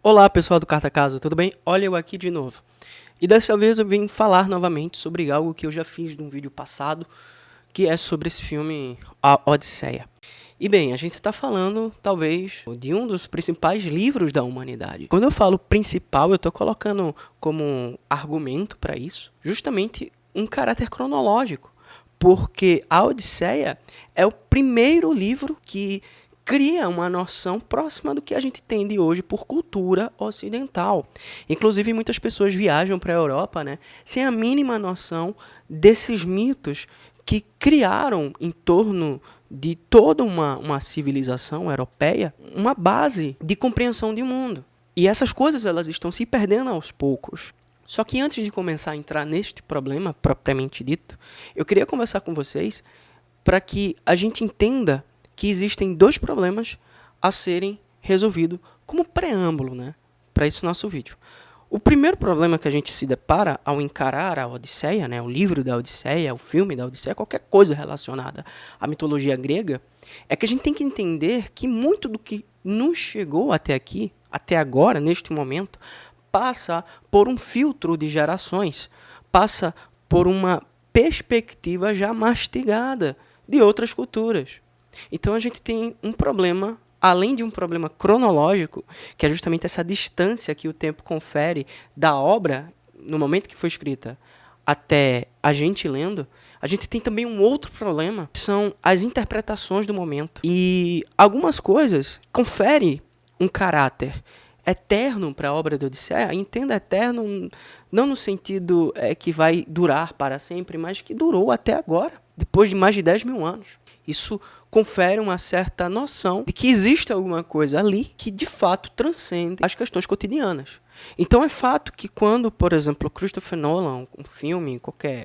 Olá pessoal do Carta Caso, tudo bem? Olha eu aqui de novo. E dessa vez eu vim falar novamente sobre algo que eu já fiz num vídeo passado, que é sobre esse filme A Odisseia. E bem, a gente está falando, talvez, de um dos principais livros da humanidade. Quando eu falo principal, eu estou colocando como argumento para isso, justamente um caráter cronológico. Porque a Odisseia é o primeiro livro que cria uma noção próxima do que a gente tem de hoje por cultura ocidental. Inclusive, muitas pessoas viajam para a Europa, né, sem a mínima noção desses mitos que criaram em torno de toda uma civilização europeia uma base de compreensão de mundo. E essas coisas elas estão se perdendo aos poucos. Só que antes de começar a entrar neste problema propriamente dito, eu queria conversar com vocês para que a gente entenda que existem dois problemas a serem resolvidos como preâmbulo, né, para esse nosso vídeo. O primeiro problema que a gente se depara ao encarar a Odisseia, né, o livro da Odisseia, o filme da Odisseia, qualquer coisa relacionada à mitologia grega, é que a gente tem que entender que muito do que nos chegou até aqui, até agora, neste momento, passa por um filtro de gerações, passa por uma perspectiva já mastigada de outras culturas. Então a gente tem um problema, além de um problema cronológico, que é justamente essa distância que o tempo confere da obra, no momento que foi escrita, até a gente lendo, a gente tem também um outro problema, que são as interpretações do momento. E algumas coisas conferem um caráter eterno para a obra de Odisseia. Entenda eterno não no sentido que vai durar para sempre, mas que durou até agora, depois de mais de 10 mil anos. Isso confere uma certa noção de que existe alguma coisa ali que, de fato, transcende as questões cotidianas. Então, é fato que quando, por exemplo, Christopher Nolan, um filme,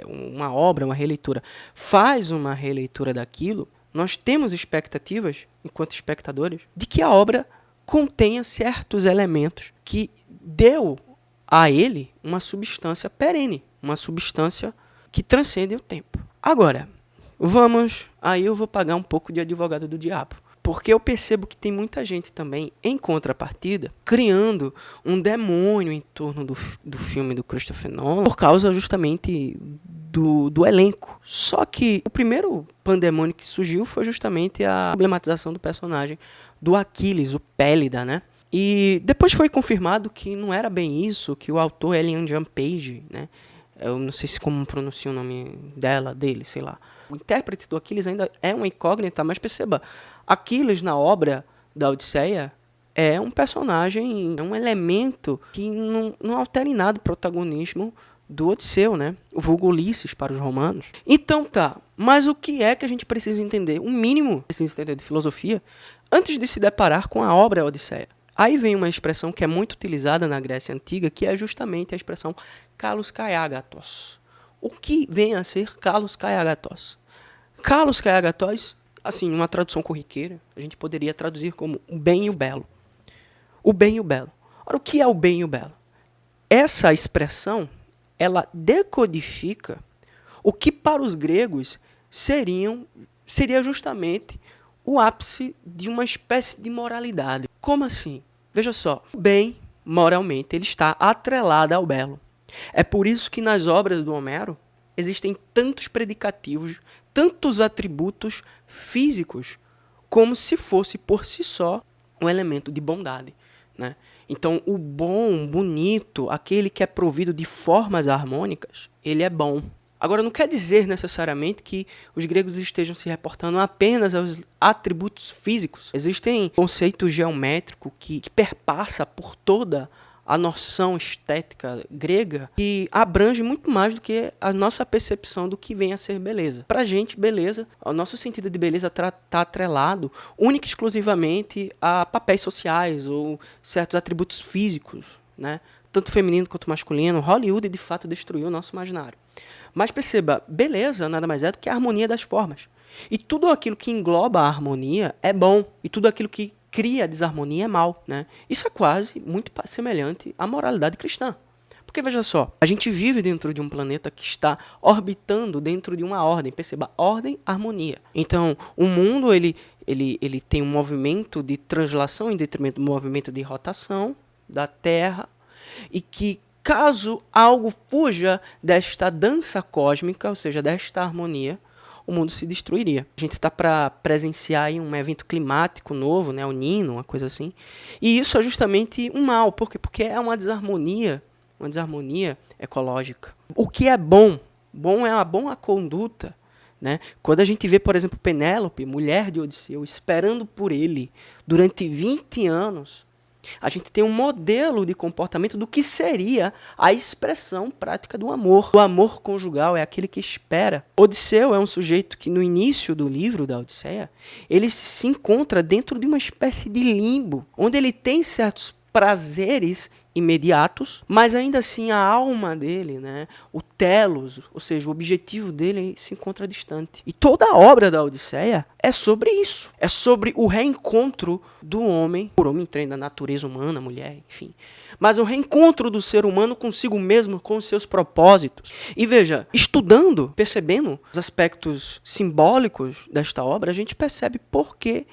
uma obra, uma releitura, faz uma releitura daquilo, nós temos expectativas, enquanto espectadores, de que a obra contenha certos elementos que deu a ele uma substância perene, uma substância que transcende o tempo. Agora, aí eu vou pagar um pouco de advogado do diabo. Porque eu percebo que tem muita gente também, em contrapartida, criando um demônio em torno do filme do Christopher Nolan, por causa justamente do elenco. Só que o primeiro pandemônio que surgiu foi justamente a problematização do personagem do Aquiles, o Pélida, né? E depois foi confirmado que não era bem isso, que o autor Ellen Page, né? Eu não sei se como pronuncia o nome dele, sei lá. O intérprete do Aquiles ainda é uma incógnita, mas perceba, Aquiles na obra da Odisseia é um personagem, é um elemento que não altera em nada o protagonismo do Odisseu, né? O vulgo Ulisses para os romanos. Então tá, mas o que é que a gente precisa entender? O mínimo que precisa entender de filosofia antes de se deparar com a obra Odisseia. Aí vem uma expressão que é muito utilizada na Grécia Antiga, que é justamente a expressão kalos kaiagatos. O que vem a ser kalos kaiagatos? Kalos kaiagatos, assim, uma tradução corriqueira, a gente poderia traduzir como o bem e o belo. O bem e o belo. Ora, o que é o bem e o belo? Essa expressão, ela decodifica o que para os gregos seria justamente o ápice de uma espécie de moralidade. Como assim? Veja só, o bem, moralmente, ele está atrelado ao belo. É por isso que nas obras do Homero existem tantos predicativos, tantos atributos físicos, como se fosse por si só um elemento de bondade, né? Então, o bom, bonito, aquele que é provido de formas harmônicas, ele é bom. Agora, não quer dizer necessariamente que os gregos estejam se reportando apenas aos atributos físicos. Existem conceitos geométricos que perpassa por toda a noção estética grega que abrange muito mais do que a nossa percepção do que vem a ser beleza. Para a gente, beleza, o nosso sentido de beleza está atrelado única e exclusivamente a papéis sociais ou certos atributos físicos, né? Tanto feminino quanto masculino. Hollywood, de fato, destruiu o nosso imaginário. Mas perceba, beleza nada mais é do que a harmonia das formas. E tudo aquilo que engloba a harmonia é bom. E tudo aquilo que cria a desarmonia é mal, né? Isso é quase muito semelhante à moralidade cristã. Porque, veja só, a gente vive dentro de um planeta que está orbitando dentro de uma ordem. Perceba, ordem, harmonia. Então, o mundo ele tem um movimento de translação em detrimento do movimento de rotação, da Terra e que, caso algo fuja desta dança cósmica, ou seja, desta harmonia, o mundo se destruiria. A gente está para presenciar aí um evento climático novo, né, o Nino, uma coisa assim. E isso é justamente um mal. Por quê? Porque é uma desarmonia ecológica. O que é bom? Bom é uma boa conduta. Né? Quando a gente vê, por exemplo, Penélope, mulher de Odisseu, esperando por ele durante 20 anos, a gente tem um modelo de comportamento do que seria a expressão prática do amor. O amor conjugal é aquele que espera. Odisseu é um sujeito que, no início do livro da Odisseia, ele se encontra dentro de uma espécie de limbo, onde ele tem certos prazeres imediatos, mas ainda assim a alma dele, né, o telos, ou seja, o objetivo dele se encontra distante. E toda a obra da Odisseia é sobre isso. É sobre o reencontro do homem, por homem treina a natureza humana, mulher, enfim. Mas o reencontro do ser humano consigo mesmo, com os seus propósitos. E veja, estudando, percebendo os aspectos simbólicos desta obra, a gente percebe por que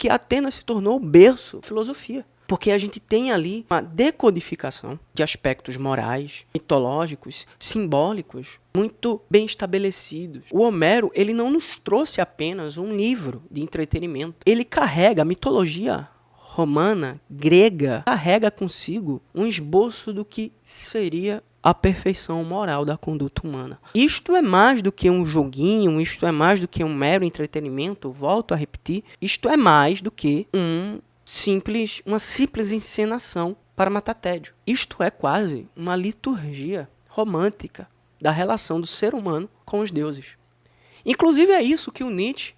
Atenas se tornou o berço da filosofia. Porque a gente tem ali uma decodificação de aspectos morais, mitológicos, simbólicos, muito bem estabelecidos. O Homero, ele não nos trouxe apenas um livro de entretenimento. Ele carrega a mitologia romana, grega, carrega consigo um esboço do que seria a perfeição moral da conduta humana. Isto é mais do que um joguinho, isto é mais do que um mero entretenimento, volto a repetir, isto é mais do que uma simples encenação para matar tédio. Isto é quase uma liturgia romântica da relação do ser humano com os deuses. Inclusive é isso que o Nietzsche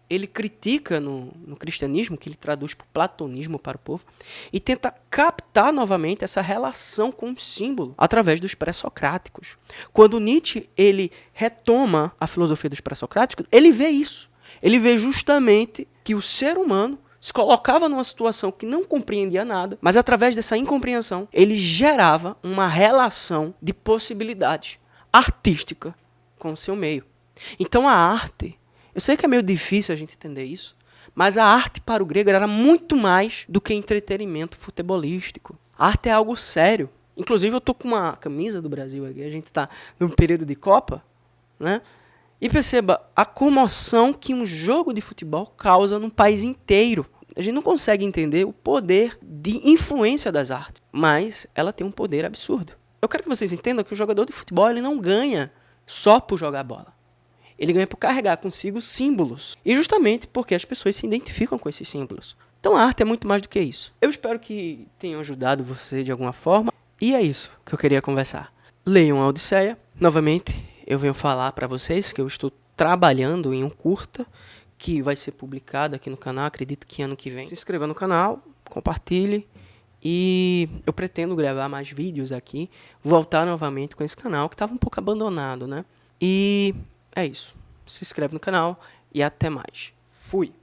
ele critica no cristianismo, que ele traduz para o platonismo para o povo, e tenta captar novamente essa relação com o símbolo através dos pré-socráticos. Quando Nietzsche ele retoma a filosofia dos pré-socráticos, ele vê isso. Ele vê justamente que o ser humano se colocava numa situação que não compreendia nada, mas através dessa incompreensão, ele gerava uma relação de possibilidade artística com o seu meio. Então a arte, eu sei que é meio difícil a gente entender isso, mas a arte para o grego era muito mais do que entretenimento futebolístico. A arte é algo sério. Inclusive eu tô com uma camisa do Brasil aqui, a gente está num período de Copa, né? E perceba a comoção que um jogo de futebol causa num país inteiro. A gente não consegue entender o poder de influência das artes, mas ela tem um poder absurdo. Eu quero que vocês entendam que o jogador de futebol ele não ganha só por jogar bola. Ele ganha por carregar consigo símbolos. E justamente porque as pessoas se identificam com esses símbolos. Então a arte é muito mais do que isso. Eu espero que tenham ajudado você de alguma forma. E é isso que eu queria conversar. Leiam a Odisseia. Novamente, eu venho falar para vocês que eu estou trabalhando em um curta que vai ser publicado aqui no canal, acredito que ano que vem. Se inscreva no canal, compartilhe e eu pretendo gravar mais vídeos aqui, voltar novamente com esse canal que estava um pouco abandonado, né? E é isso. Se inscreve no canal e até mais. Fui!